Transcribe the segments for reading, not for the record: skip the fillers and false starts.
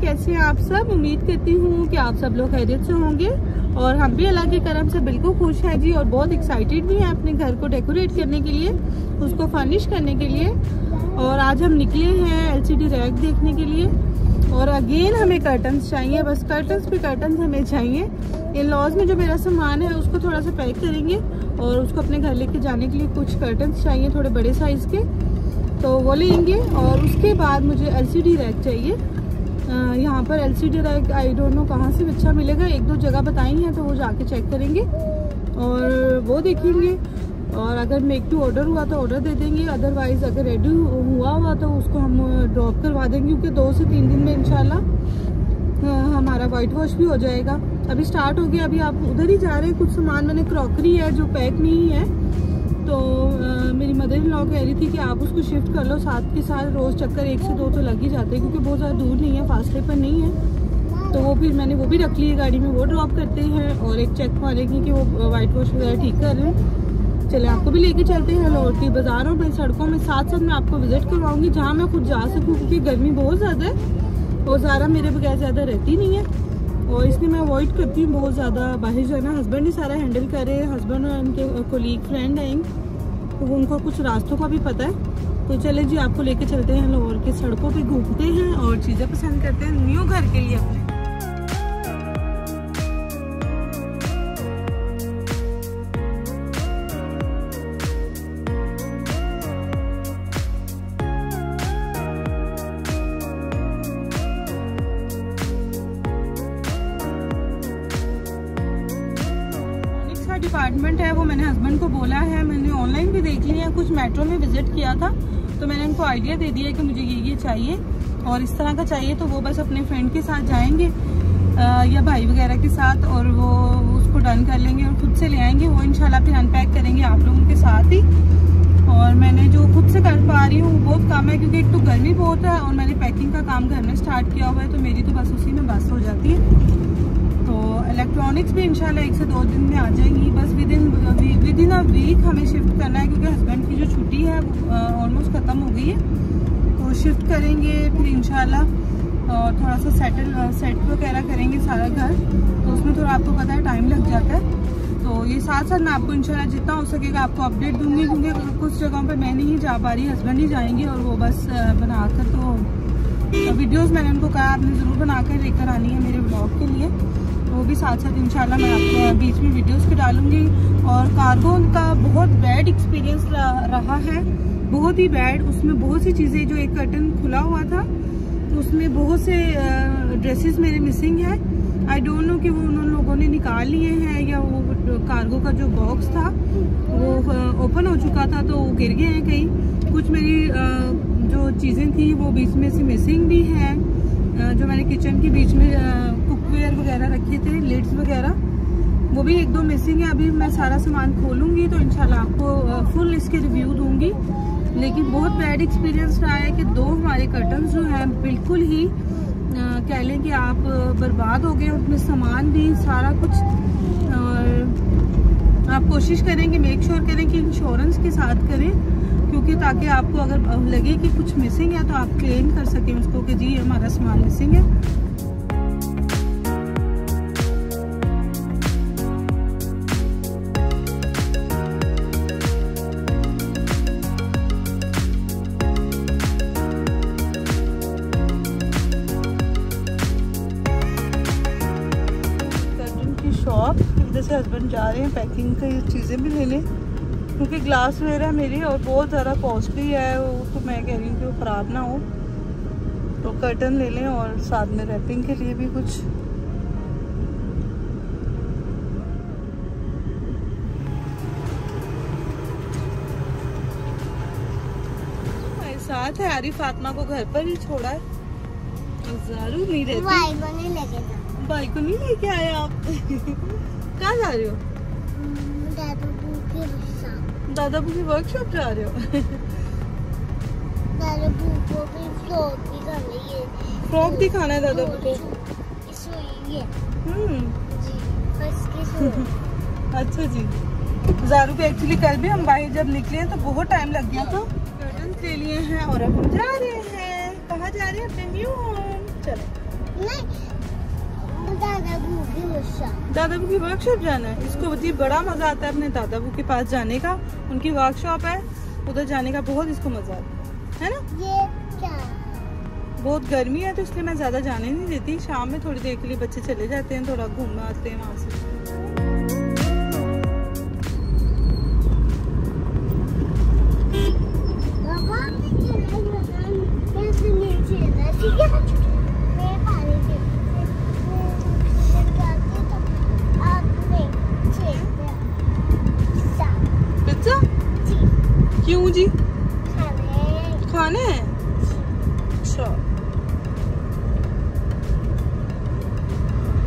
कैसे हैं आप सब। उम्मीद करती हूँ कि आप सब लोग खैरियत से होंगे और हम भी अल्लाह के करम से बिल्कुल खुश हैं जी, और बहुत एक्साइटेड भी हैं अपने घर को डेकोरेट करने के लिए, उसको फर्निश करने के लिए। और आज हम निकले हैं LCD रैक देखने के लिए, और अगेन हमें कर्टन्स चाहिए, बस कर्टन्स पे कर्टन्स हमें चाहिए। इन लॉज में जो मेरा सामान है उसको थोड़ा सा पैक करेंगे और उसको अपने घर लेके जाने के लिए कुछ कर्टन्स चाहिए थोड़े बड़े साइज़ के, तो वो लेंगे। और उसके बाद मुझे LCD रैक चाहिए। यहाँ पर LCD rack I don't know कहाँ से अच्छा मिलेगा, एक दो जगह बताई हैं तो वो जाके चेक करेंगे और वो देखेंगे। और अगर मेक टू ऑर्डर हुआ तो ऑर्डर दे देंगे, अदरवाइज़ अगर रेडी हुआ तो उसको हम ड्रॉप करवा देंगे, क्योंकि 2 से 3 दिन में इंशाल्लाह हमारा वाइट वॉश भी हो जाएगा। अभी स्टार्ट हो गया, अभी आप उधर ही जा रहे हैं। कुछ सामान मैंने क्रॉकरी है जो पैक नहीं है, तो मेरी मदर इन लॉ कह रही थी कि आप उसको शिफ्ट कर लो, साथ के साथ रोज़ चक्कर 1 से 2 तो लग ही जाते हैं, क्योंकि बहुत ज़्यादा दूर नहीं है, फासले पर नहीं है। तो वो फिर मैंने वो भी रख ली है गाड़ी में, वो ड्रॉप करते हैं और एक चेक मारेंगे कि वो वाइट वॉश वगैरह ठीक कर रहे हैं। चले आपको भी लेके चलते हैं लाहौर की बाज़ारों में, सड़कों में, साथ साथ मैं आपको विज़िट करवाऊँगी जहाँ मैं खुद जा सकूँ, क्योंकि गर्मी बहुत ज़्यादा है और ज़ारा मेरे बगैर ज़्यादा रहती नहीं है, और इसलिए मैं अवॉइड करती हूँ बहुत ज़्यादा बाहर जाना। हस्बैंड ही सारा हैंडल कर रहे हैं, हस्बैंड और उनके कोलीग फ्रेंड हैं, तो उनको कुछ रास्तों का भी पता है। तो चले जी आपको लेके चलते हैं लाहौर के सड़कों पे, घूमते हैं और चीज़ें पसंद करते हैं न्यू घर के लिए अपने। डिपार्टमेंट है वो मैंने हस्बैंड को बोला है, मैंने ऑनलाइन भी देख लिया, कुछ मेट्रो में विजिट किया था, तो मैंने उनको आइडिया दे दिया कि मुझे ये चाहिए और इस तरह का चाहिए। तो वो बस अपने फ्रेंड के साथ जाएंगे या भाई वगैरह के साथ, और वो उसको डन कर लेंगे और खुद से ले आएंगे। वो इंशाल्लाह फिर अनपैक करेंगे आप लोगों के साथ ही। और मैंने जो खुद से कर पा रही हूँ बहुत कम है, क्योंकि एक तो गर्मी बहुत है और मैंने पैकिंग का काम घर में स्टार्ट किया हुआ है, तो मेरी तो बस उसी में बस हो जाती है। तो इलेक्ट्रॉनिक्स भी इंशाल्लाह 1 से 2 दिन में आ जाएंगी, बस विद इन अ वीक हमें शिफ्ट करना है, क्योंकि हस्बैंड की जो छुट्टी है ऑलमोस्ट ख़त्म हो गई है, तो शिफ्ट करेंगे फिर इंशाल्लाह। और थोड़ा सा सेट वगैरह करेंगे सारा घर, तो उसमें थोड़ा आपको पता है टाइम लग जाता है। तो ये साथ साथ मैं आपको इंशाल्लाह जितना हो सकेगा आपको अपडेट दूंगी, क्योंकि कुछ जगहों पर मैं नहीं जा पा रही, हस्बैंड ही जाएंगे, और वो बस बनाकर तो वीडियोज़ मैंने उनको कहा आपने ज़रूर बनाकर लेकर आनी है मेरे ब्लॉग के लिए, वो भी साथ साथ इंशाल्लाह मैं आपको बीच में वीडियोस पे डालूंगी। और कार्गो का बहुत बैड एक्सपीरियंस रहा है, बहुत ही बैड। उसमें बहुत सी चीज़ें, जो एक कर्टन खुला हुआ था उसमें बहुत से ड्रेसेस मेरे मिसिंग है। आई डोंट नो कि वो उन लोगों ने निकाल लिए हैं या वो कार्गो का जो बॉक्स था वो ओपन हो चुका था, तो वो गिर गए हैं कहीं। कुछ मेरी जो चीज़ें थी वो बीच में से मिसिंग भी हैं, जो मैंने किचन के बीच में कुकवेयर वगैरह रखे थे, लिड्स वगैरह, वो भी 1-2 मिसिंग है। अभी मैं सारा सामान खोलूँगी तो इंशाल्लाह आपको फुल इसके रिव्यू दूँगी। लेकिन बहुत बैड एक्सपीरियंस रहा है कि 2 हमारे कर्टन्स जो हैं बिल्कुल ही कह लें कि आप बर्बाद हो गए, उसमें सामान भी सारा कुछ। और आप कोशिश करें कि मेक श्योर करें कि इंश्योरेंस के साथ करें, क्योंकि ताकि आपको अगर लगे कि कुछ मिसिंग है तो आप क्लेम कर सकें उसको कि जी हमारा सामान मिसिंग है। शॉप इधर से हस्बैंड जा रहे हैं पैकिंग की चीज़ें भी ले लें, क्योंकि ग्लास वेयर है मेरी और बहुत ज़्यादा कॉस्टली है वो, तो मैं कह रही हूँ कि वो ख़राब ना हो, तो कर्टन ले लें और साथ में रैपिंग के लिए भी कुछ। हमारे साथ है आरिफ, फातिमा को घर पर ही छोड़ा है, ज़रूर नहीं रहती। भाई को नहीं लेके आए आप? कहाँ जा रहे हो? दादाबू की वर्कशॉप जा रहे हो? दादाबू को भी फ्रॉक दिखाना है दादाबू को। अच्छा जी। ज़ारू को एक्चुअली कल भी हम बाहर जब निकले तो बहुत टाइम लग गया था। कर्टन ले लिए हैं और अब हम जा रहे हैं। कहाँ जा रहे हैं? अपने न्यू होम। चलो दादाबू की वर्कशॉप जाना है। इसको बहुत बड़ा मजा आता है अपने दादाबू के पास जाने का। उनकी वर्कशॉप है, उधर जाने का बहुत इसको मजा आता है ना। ये क्या? बहुत गर्मी है तो इसलिए मैं ज्यादा जाने नहीं देती। शाम में थोड़ी देर के लिए बच्चे चले जाते हैं, थोड़ा घूमने आते हैं वहां से। पिज्जा क्यों जी? खाने हैं? अच्छा।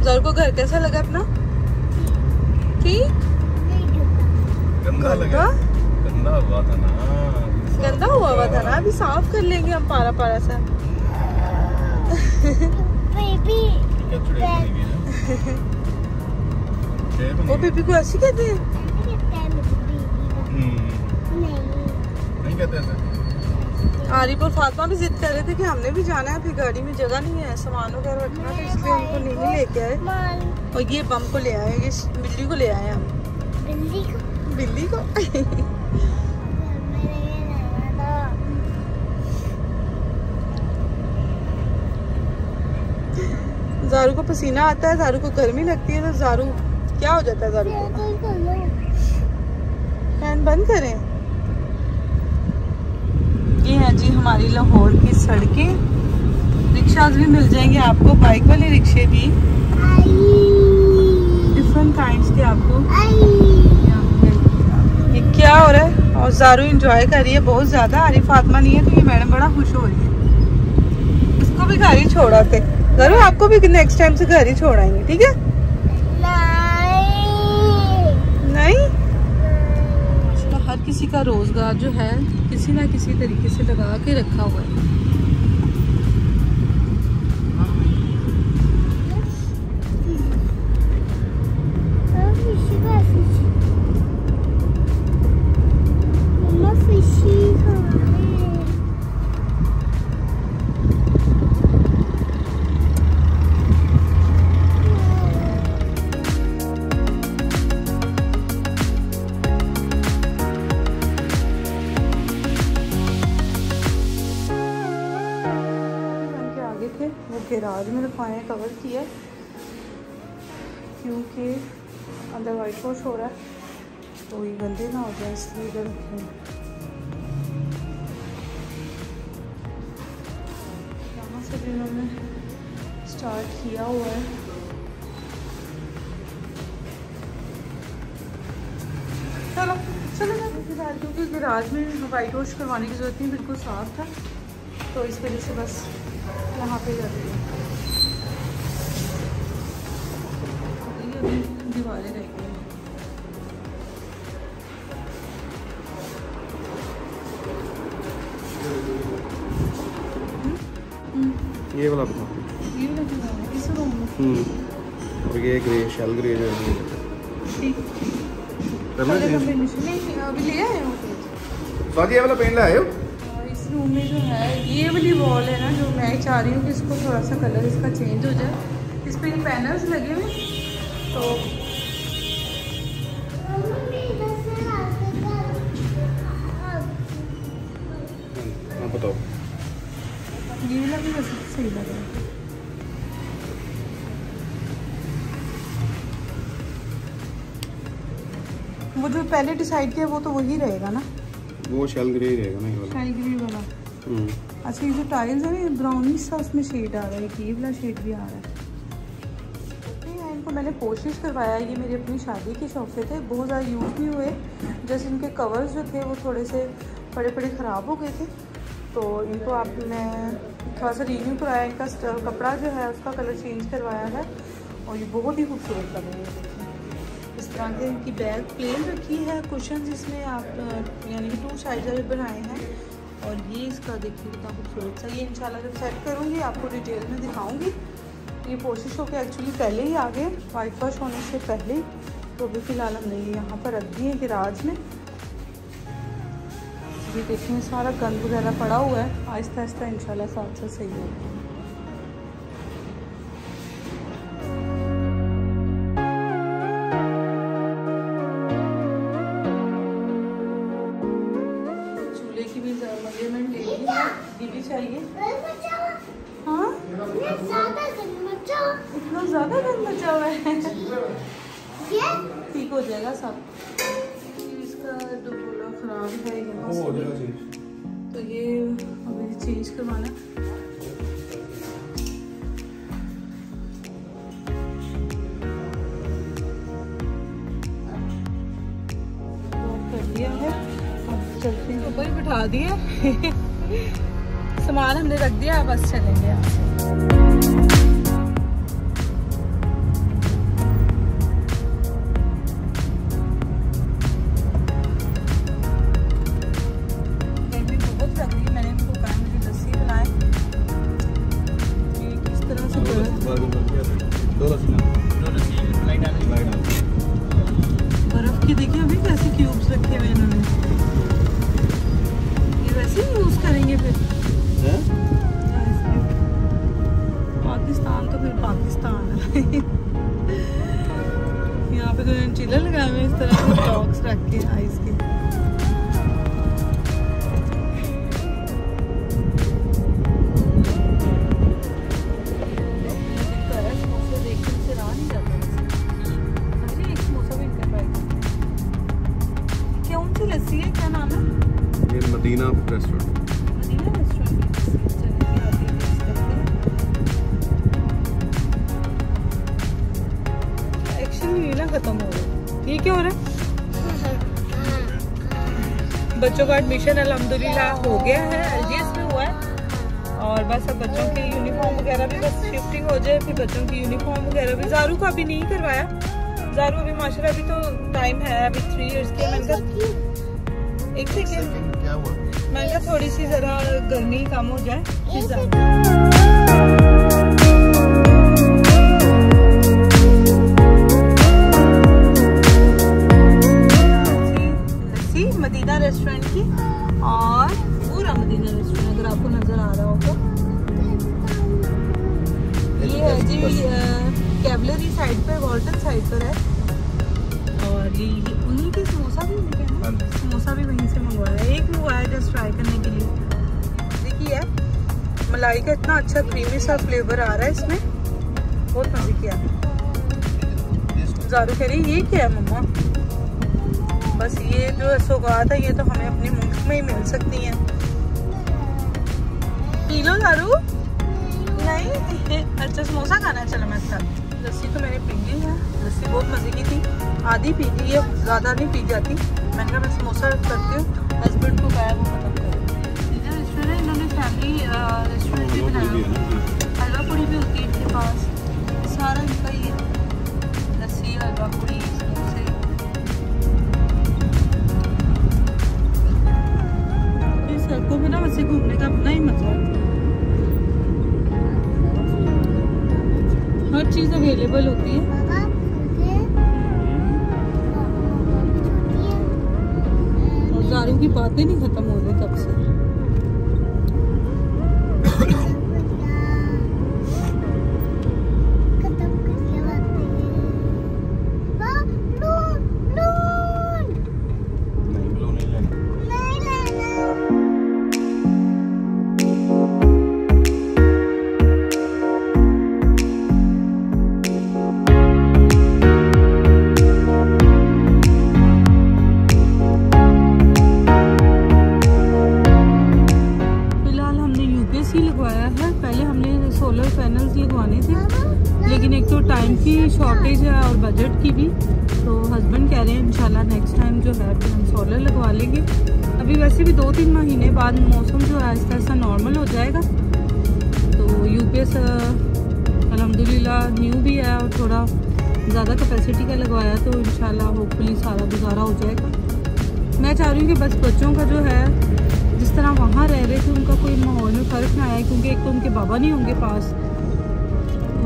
ज़र को घर कैसा लगा अपना? ठीक? गंदा लगा? गंदा हुआ था ना। गंदा हुआ था ना, अभी साफ कर लेंगे हम पारा पारा सा। बेबी वो बेबी को ऐसे कहते हैं? नहीं कहते ऐसे। आरिफ और फातिमा भी जिद कर रहे थे कि हमने भी जाना है, फिर गाड़ी में जगह नहीं है सामान वगैरह रखना, तो इसलिए उनको नहीं लेके आए। और ये बम को ले आए, ये बिल्ली को ले आए हम। बिल्ली को ज़ारू को पसीना आता है, ज़ारू को गर्मी लगती है, तो ज़ारू क्या हो जाता है? ज़ारू को फैन बंद करें। ये है जी हमारी लाहौर की सड़कें। रिक्शा भी मिल जाएंगे आपको, बाइक वाले रिक्शे भी डिफरेंट काइंड्स के आपको। ये क्या हो रहा है? और ज़ारू एंजॉय कर रही है बहुत ज़्यादा। आरिफ फातिमा नहीं है तो ये मैडम बड़ा खुश हो रही है। उसको भी घर ही छोड़ाते। ज़ारू आपको भी नेक्स्ट टाइम से घर ही छोड़ाएंगे, ठीक है? नहीं? हर किसी का रोजगार जो है किसी ना किसी तरीके से लगा के रखा हुआ है। वो गैराज में रखवाए, कवर किया क्योंकि अंदर वाइट वॉश हो रहा है तो ये गंदे ना हो जाए, इसलिए इधर रखे। यहाँ से भी उन्होंने स्टार्ट किया हुआ है। चलो चलो फिलहाल क्योंकि गैराज में वाइट वॉश करवाने की जरूरत नहीं, बिल्कुल साफ था, तो इस वजह से बस यहाँ पे कर रही है। दीवारें रह गई हैं। ये वाला बताओ। ये वाला दीवार है इस रूम में। और ये ग्रे शेल ग्रे जो है ठीक कलर कॉम्बिनेशन नहीं अभी ले आए हो। स्वाति ये वाला पेंट ले आए हो? इस रूम में जो है ये वाली वॉल है ना, जो मैं चाह रही हूँ कि इसको थोड़ा सा कलर इसका चेंज हो जाए। इस पे ये पैनल्स लगे हुए तो बताओ। ये वाला भी वैसे सही लग रहा है। वो जो पहले डिसाइड किया वो तो वही रहेगा ना, वो शेल ग्रे रहेगा ना, ये वाला शेल ग्रे वाला। अच्छा ये जो टाइल्स है ना ब्राउनिश सा उसमें शेड आ रहा है, ये वाला शेड भी आ रहा है। इनको मैंने कोशिश करवाया, ये मेरी अपनी शादी के सोफे थे, बहुत ज़्यादा यूज़ नहीं हुए, जैसे इनके कवर्स जो थे वो थोड़े से बड़े बड़े ख़राब हो गए थे, तो इनको आपने थोड़ा सा रिन्यू कराया। इनका कपड़ा जो है उसका कलर चेंज करवाया है और ये बहुत ही खूबसूरत लग रही है। इस तरह के इनकी बैग प्लेन रखी है, कुशन इसमें आप यानी कि 2 साइड बनाए हैं। और ये इसका देखिए कितना खूबसूरत सा, ये इंशाल्लाह जब सेट करूँगी आपको डिटेल में दिखाऊंगी। ये कोशिश हो के एक्चुअली पहले ही आ गए, वाइट वॉश होने से पहले ही, तो अभी फ़िलहाल हमने ये यहाँ पर रख दिए गैराज में। ये देखें सारा गंद वगैरह पड़ा हुआ है, आहिस्ता आहिस्ता इंशाल्लाह साथ से सही होगा। ठीक हो जाएगा सब। इसका डोला खराब है यहाँ से, तो ये अभी चेंज करवाना। कर दिया है, अब चलते हैं। ऊपर बिठा दिया सामान हमने रख दिया, बस चलेंगे यहाँ से। बर्फ की देखिए अभी कैसे क्यूब्स रखे हुए इन्होंने, ये वैसे ही यूज करेंगे फिर। पाकिस्तान तो फिर पाकिस्तान है यहाँ पे तो चिल्लर लगाए हुए इस तरह के ब्लॉक्स रख के आइस के। लस्सी है, क्या नाम है? ये मदीना रेस्टोरेंट। Medina restaurant. चलिए आते हैं, टेस्ट करते हैं। एक्शन भी ना खत्म हो रहा है। ये क्या हो रहा है? बच्चों का एडमिशन अल्हम्दुलिल्लाह हो गया है, एलजीएस में हुआ है। और बस अब बच्चों की यूनिफॉर्म वगैरह भी बस शिफ्टिंग हो जाए, फिर बच्चों की यूनिफॉर्म वगैरह भी। ज़ारू का अभी नहीं करवाया, ज़ारू अभी माशाल्लाह अभी तो टाइम है, अभी 3 इयर्स की। मैंने एक सेकेंड, क्या हुआ? मैंने कहा थोड़ी सी जरा गर्मी कम हो जाए। लस्सी मदीना रेस्टोरेंट की, और पूरा मदीना रेस्टोरेंट अगर आपको नजर आ रहा हो तो ये है जी कैवलरी साइड पे, वॉल्टन साइड पर है। और ये उन्हीं के समोसा भी मिलते हैं, समोसा भी वहीं से मंगवाया है। एक मंगवाया जस्ट ट्राई करने के लिए। देखिए मलाई का इतना अच्छा क्रीमी सा फ्लेवर आ रहा है इसमें, बहुत मजे किया। ज़ारू कह रही ये क्या है मम्मा? बस ये जो सौगात है ये तो हमें अपने मुल्क में ही मिल सकती हैं। P low ज़ारू। नहीं अच्छा समोसा खाना है, चलो मैं साथ। लस्सी तो मैंने पी ली है, लस्सी बहुत मजे की थी, आधी पी ली है, ज़्यादा नहीं पी जाती। मैंने कहा मैं समोसा करती हूँ, हस्बैंड को कहा वो खत्म करो। इधर रेस्टोरेंट इन्होंने फैमिली रेस्टोरेंट भी बनाया, हलवा पूड़ी भी होती है इनके पास, सारा इनका ही है। लस्सी, हलवा पूड़ी, समोसे। इस सड़कों में ना वैसे घूमने का अपना ही मजा है, हर चीज़ अवेलेबल होती है। ज़ारू की बातें नहीं खत्म हो रही तब से। सोलर पैनल्स लगवाने थे, लेकिन एक तो टाइम की शॉर्टेज है और बजट की भी, तो हस्बैंड कह रहे हैं इंशाल्लाह नेक्स्ट टाइम जो है फिर हम सोलर लगवा लेंगे। अभी वैसे भी 2-3 महीने बाद मौसम जो है आहिस्ता आहिस्ता नॉर्मल हो जाएगा। तो यूपीएस अल्हम्दुलिल्लाह न्यू भी है और थोड़ा ज़्यादा कैपेसिटी का लगवाया, तो इंशाल्लाह होपफुली सारा गुजारा हो जाएगा। मैं चाह रही हूँ कि बस बच्चों का जो है जिस तरह वहाँ रह रहे थे उनका कोई माहौल में फ़र्क ना आए, क्योंकि एक तो उनके बाबा नहीं होंगे पास,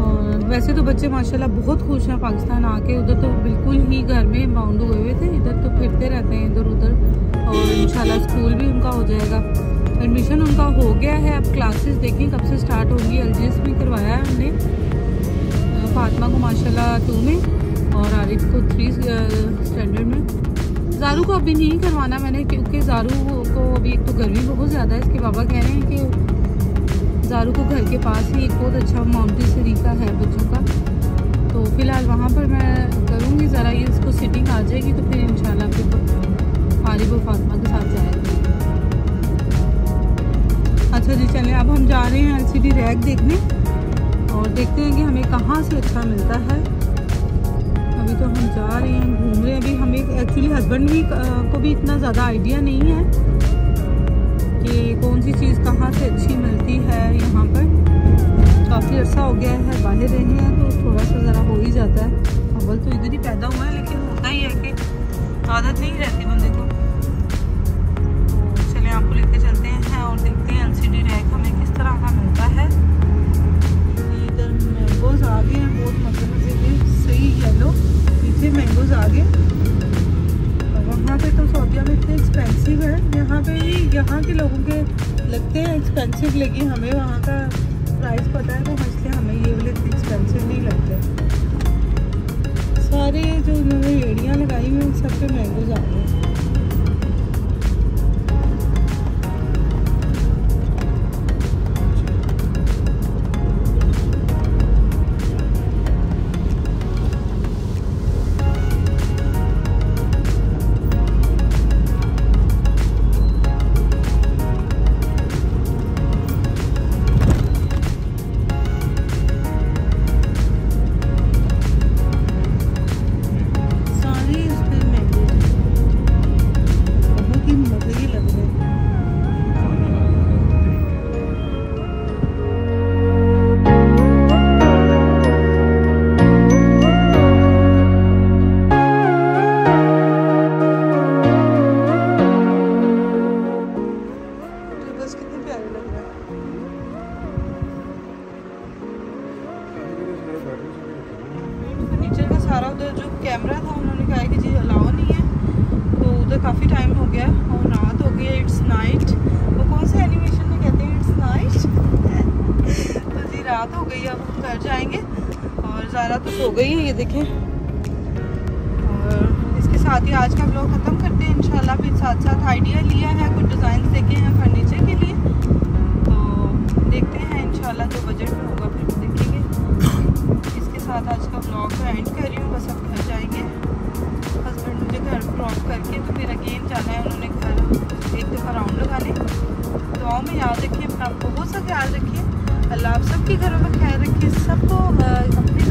और वैसे तो बच्चे माशाल्लाह बहुत खुश हैं पाकिस्तान आके। उधर तो बिल्कुल ही घर में बाउंड हुए हुए थे, इधर तो फिरते रहते हैं इधर उधर, और इंशाल्लाह स्कूल भी उनका हो जाएगा। एडमिशन उनका हो गया है, अब क्लासेस देखें कब से स्टार्ट होंगी। एलजीएस भी करवाया है हमने, फातिमा को माशाल्लाह 2 में और आरिफ को 3 स्टैंडर्ड में। ज़ारू को अभी नहीं करवाना मैंने, क्योंकि ज़ारू को अभी एक तो गर्मी बहुत ज़्यादा है। इसके बाबा कह रहे हैं कि ज़ारू को घर के पास ही एक बहुत अच्छा माउंटेन तरीका है बच्चों का, तो तो फ़िलहाल वहाँ पर मैं करूँगी ज़रा, ये इसको सिटिंग आ जाएगी तो फिर इंशाल्लाह फिर फारिग और फातिमा के साथ जाएंगे। अच्छा जी चलें, अब हम जा रहे हैं LCD रैक देखने और देखते हैं कि हमें कहाँ से अच्छा मिलता है। अभी तो हम जा रहे हैं, घूम रहे हैं। अभी हमें एक्चुअली हस्बैंड भी को भी इतना ज़्यादा आइडिया नहीं है कि कौन सी चीज़ कहाँ से अच्छी मिलती है। यहाँ पर काफ़ी अर्सा हो गया है, बाहर रहे हैं तो थोड़ा सा ज़रा हो ही जाता है। अव्वल तो इधर ही पैदा हुआ है, लेकिन होता ही है कि आदत नहीं रहती बंदे को। तो चलें आपको लेके चलते हैं और देखते हैं LCD रैक हमें किस तरह का मिलता है। इधर मैंगोज आ गए हैं, बहुत मजे के, सही येलो पीछे मैंगोज आ गए। और वहाँ पे तो सऊदीया में इतने एक्सपेंसिव है, यहाँ पे भी यहाँ के लोगों के लगते हैं एक्सपेंसिव, लेकिन हमें वहाँ का प्राइस पता है तो इसलिए हमें ये वाले एक्सपेंसिव नहीं लगते। सारे जो उन्होंने रेड़ियाँ लगाई हुई उन सब पे मैंगोज आ गए। सारा उधर जो कैमरा था उन्होंने कहा कि जी अलाउ नहीं है, तो उधर काफ़ी टाइम हो गया और रात हो गई है। इट्स नाइट, वो कौन से एनिमेशन में कहते हैं इट्स नाइट। तो जी रात हो गई, अब हम घर जाएंगे और ज़ारा तो सो गई है, ये देखें। और इसके साथ ही आज का ब्लॉग ख़त्म करते हैं इंशाल्लाह। फिर साथ साथ आइडिया लिया है, कुछ डिज़ाइन देखे हैं फर्नीचर के लिए, तो देखते हैं इंशाल्लाह जो बजट में होगा फिर देखेंगे। इसके साथ आज का ब्लॉग को एंड कर रही हूँ, बस अब घर जाएंगे। हस्बैंड मुझे घर ड्रॉप करके तो फिर अगेन जाना है उन्होंने घर एक दफ़ा राउंड लगाने। दुआओं में याद रखिए, अपना बहुत सा ख्याल रखिए। अल्लाह आप सबके घरों में खैर रखिए, सबको अपने